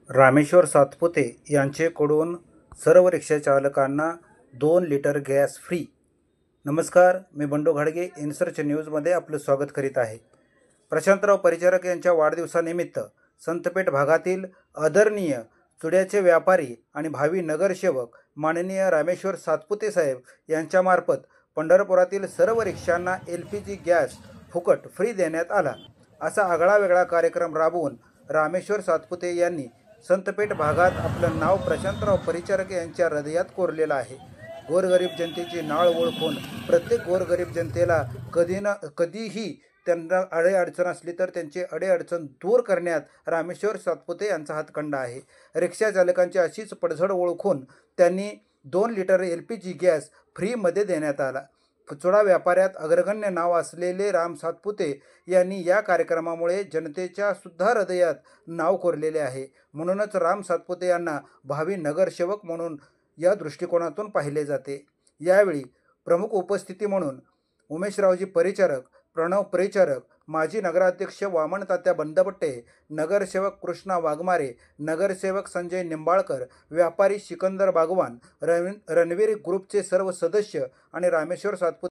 रामेश्वर सातपुते यांचेकडून सर्व रिक्षाचालकांना 2 litre gas free. नमस्कार, मी बंडू घाडगे इनसर्च न्यूजमध्ये आपलं स्वागत करीत आहे। प्रशांतराव परिचारक यांच्या वाढदिवसानिमित्त संतपेठ भागातील आदरणीय चुड्याचे व्यापारी आणि भावी नगरसेवक माननीय रामेश्वर सातपुते साहेब यांच्यामार्फत पंढरपुरातील सर्व रिक्षांना LPG गॅस फुकट फ्री देण्यात आला। असा आगळा वेगळा कार्यक्रम राबवून रामेश्वर सातपुते यांनी संतपेठ भागात आपलं नाव प्रशांतराव परिचारक यांच्या हृदयात कोरलेलं आहे। गोरगरीब जनतेची नाळ ओळखून प्रत्येक गोरगरीब जनतेला कधीही त्यांना अडचण असली तर त्यांची अडचण दूर करण्यात रामेश्वर सातपुते यांचा हातखंडा आहे। रिक्षा चालकांची अशीच पडझड ओळखून त्यांनी 2 लिटर LPG गॅस फ्रीमध्ये देण्यात आला। चुडा व्यापाऱ्यात अग्रगण्य नाव असलेले राम सातपुते यांनी या कार्यक्रमामुळे जनतेच्या सुद्धा हृदयात नाव कोरलेले आहे। म्हणूनच राम सातपुते यांना भावी नगरसेवक म्हणून या दृष्टिकोनातून पाहिले जाते। यावेळी प्रमुख उपस्थिती म्हणून उमेशरावजी परिचारक, प्रणव परिचारक, माजी नगराध्यक्ष वामन तात्या बंदपट्टे, नगरसेवक कृष्णा वाघमारे, नगरसेवक संजय निंबाळकर, व्यापारी सिकंदर बागवान, रणवीर ग्रुपचे सर्व सदस्य आणि रामेश्वर सातपुते